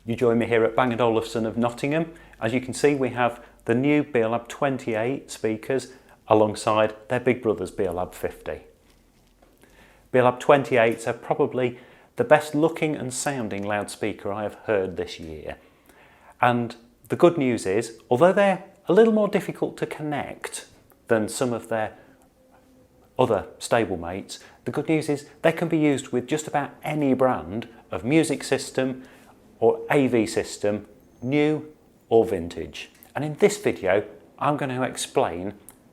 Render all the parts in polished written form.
You join me here at B&O Olufsen of Nottingham. As you can see, we have the new Beolab 28 speakers alongside their big brothers Beolab 50. Beolab 28s are probably the best looking and sounding loudspeaker I have heard this year. And the good news is, although they're a little more difficult to connect than some of their other stablemates, the good news is they can be used with just about any brand of music system or AV system, new or vintage. And in this video, I'm going to explain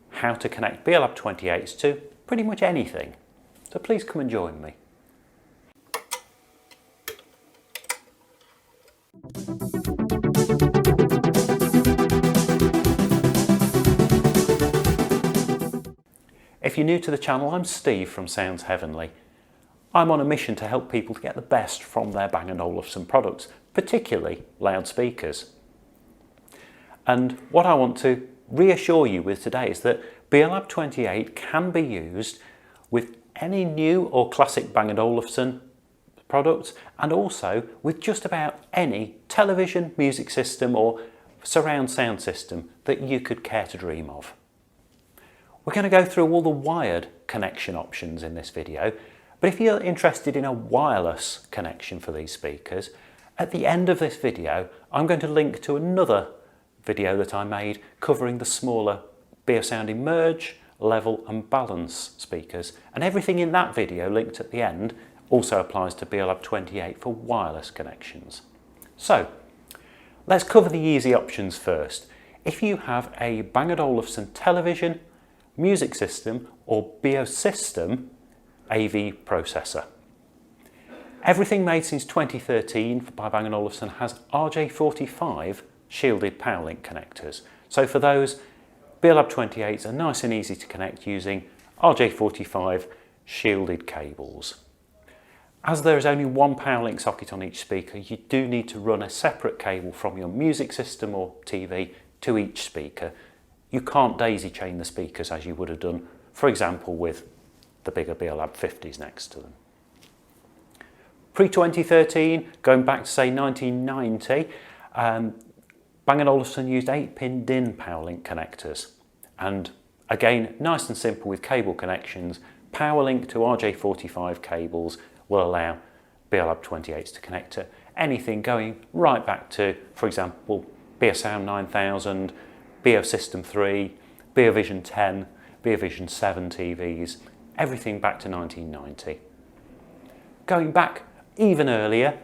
how to connect Beolab 28s to pretty much anything. So please come and join me. If you're new to the channel, I'm Steve from Sounds Heavenly. I'm on a mission to help people to get the best from their B&O Olufsen products, particularly loudspeakers. And what I want to reassure you with today is that Beolab 28 can be used with any new or classic B&O Olufsen products, and also with just about any television, music system or surround sound system that you could care to dream of. We're going to go through all the wired connection options in this video, but if you're interested in a wireless connection for these speakers, at the end of this video I'm going to link to another video that I made covering the smaller Beosound Emerge, Level and Balance speakers, and everything in that video linked at the end also applies to Beolab 28 for wireless connections. So let's cover the easy options first. If you have a B&O Olufsen television, music system or Beosystem AV processor. Everything made since 2013 by B&O Olufsen has RJ45 shielded power link connectors. So for those, Beolab 28s are nice and easy to connect using RJ45 shielded cables. As there is only one power link socket on each speaker, you do need to run a separate cable from your music system or TV to each speaker. You can't daisy chain the speakers as you would have done, for example, with the bigger Beolab 50s next to them. Pre-2013, going back to say 1990, B&O Olufsen used 8-pin DIN power link connectors. And again, nice and simple with cable connections, power link to RJ45 cables will allow Beolab 28s to connect to anything going right back to, for example, Beosound 9000, Beosystem 3, Beovision 10, Beovision 7 TVs, everything back to 1990. Going back even earlier,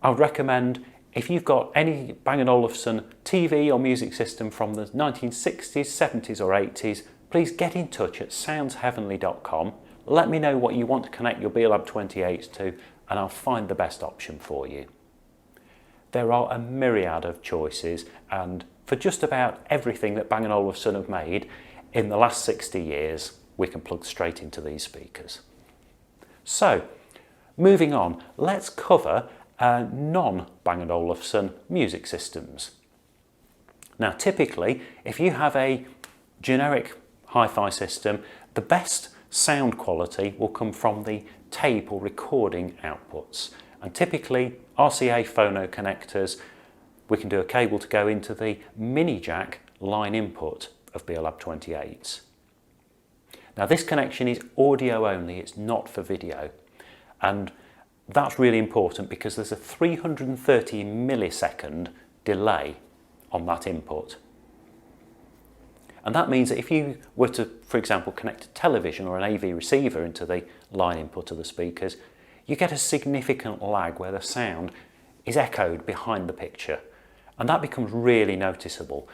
I would recommend if you've got any B&O Olufsen TV or music system from the 1960s, 70s or 80s, please get in touch at soundsheavenly.com. Let me know what you want to connect your Beolab 28s to and I'll find the best option for you. There are a myriad of choices, and for just about everything that B&O Olufsen have made in the last 60 years, we can plug straight into these speakers. So, moving on, let's cover non-B&O Olufsen music systems. Now typically, if you have a generic hi-fi system, the best sound quality will come from the tape or recording outputs. And typically, RCA phono connectors, we can do a cable to go into the mini jack line input of Beolab 28s. Now this connection is audio only, it's not for video. And that's really important because there's a 330 millisecond delay on that input. And that means that if you were to, for example, connect a television or an AV receiver into the line input of the speakers, you get a significant lag where the sound is echoed behind the picture. And that becomes really noticeable.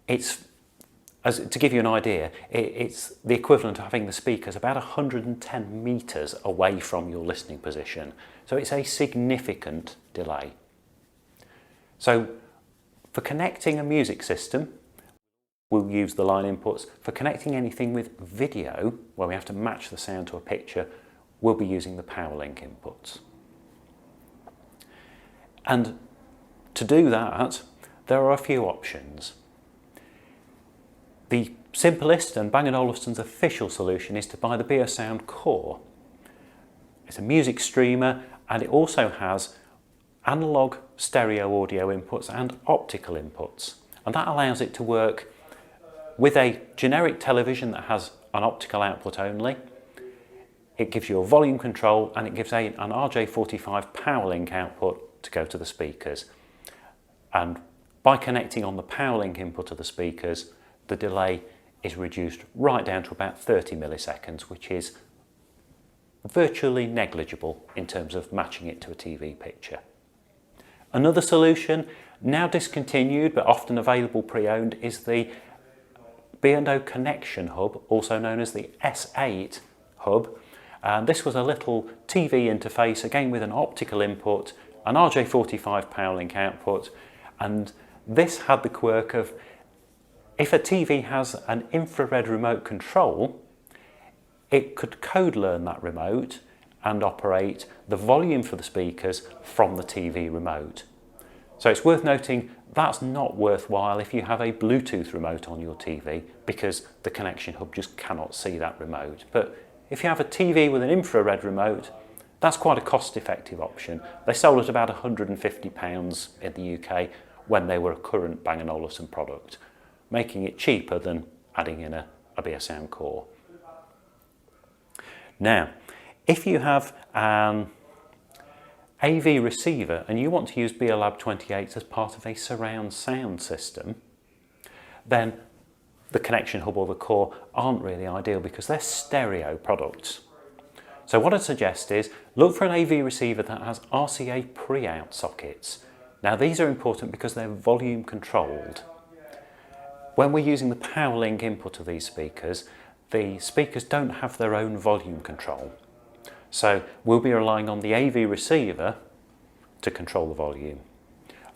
To give you an idea, it's the equivalent of having the speakers about 110 metres away from your listening position. So it's a significant delay. So for connecting a music system, we'll use the line inputs. For connecting anything with video, where we have to match the sound to a picture, we'll be using the power link inputs. And to do that, there are a few options. The simplest and B&O Olufsen's official solution is to buy the Beosound Core. It's a music streamer and it also has analog stereo audio inputs and optical inputs. And that allows it to work with a generic television that has an optical output only. It gives you a volume control and it gives an RJ45 power link output to go to the speakers. And by connecting on the power link input of the speakers, the delay is reduced right down to about 30 milliseconds, which is virtually negligible in terms of matching it to a TV picture. Another solution, now discontinued but often available pre-owned, is the B&O Connection Hub, also known as the S8 Hub. And this was a little TV interface, again with an optical input, an RJ45 power link output, and this had the quirk of, if a TV has an infrared remote control, it could code learn that remote and operate the volume for the speakers from the TV remote. So it's worth noting that's not worthwhile if you have a Bluetooth remote on your TV, because the Connection Hub just cannot see that remote. But if you have a TV with an infrared remote, that's quite a cost-effective option. They sold at about £150 in the UK when they were a current Bang & Olufsen product, making it cheaper than adding in a BSM core. Now, if you have an AV receiver and you want to use Beolab 28 as part of a surround sound system, then the Connection Hub or the core aren't really ideal because they're stereo products. So what I'd suggest is look for an AV receiver that has RCA pre-out sockets. Now these are important because they're volume controlled. When we're using the power link input of these speakers, the speakers don't have their own volume control. So we'll be relying on the AV receiver to control the volume.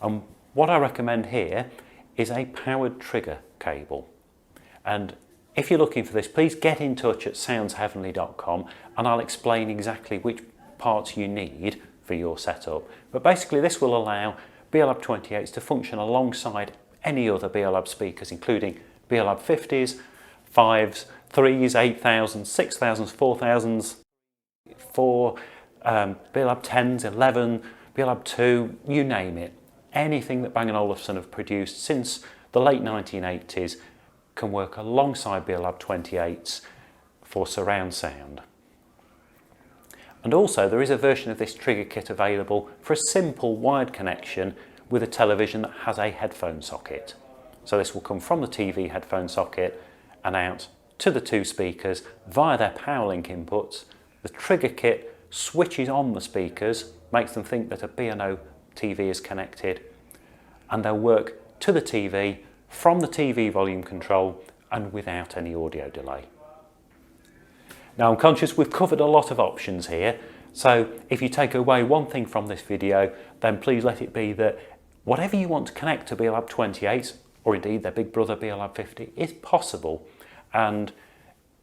And what I recommend here is a powered trigger cable. And if you're looking for this, please get in touch at soundsheavenly.com and I'll explain exactly which parts you need for your setup. But basically this will allow Beolab 28s to function alongside any other Beolab speakers, including Beolab 50s, 5s, 3s, 8000s, 6000s, 4000s, 4, Beolab 10s, 11, Beolab 2, you name it. Anything that Bang & Olufsen have produced since the late 1980s can work alongside Beolab 28s for surround sound. And also there is a version of this trigger kit available for a simple wired connection with a television that has a headphone socket. So this will come from the TV headphone socket and out to the two speakers via their power link inputs. The trigger kit switches on the speakers, makes them think that a B&O TV is connected, and they'll work to the TV from the TV volume control and without any audio delay. Now I'm conscious we've covered a lot of options here, so if you take away one thing from this video, then please let it be that whatever you want to connect to Beolab 28, or indeed their big brother Beolab 50, is possible. And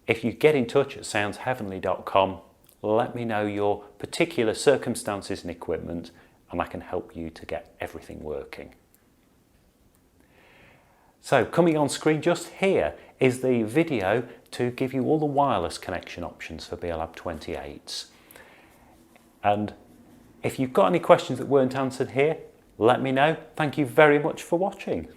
if you get in touch at soundsheavenly.com, let me know your particular circumstances and equipment, and I can help you to get everything working. So coming on screen just here is the video to give you all the wireless connection options for Beolab 28s. And if you've got any questions that weren't answered here, let me know. Thank you very much for watching.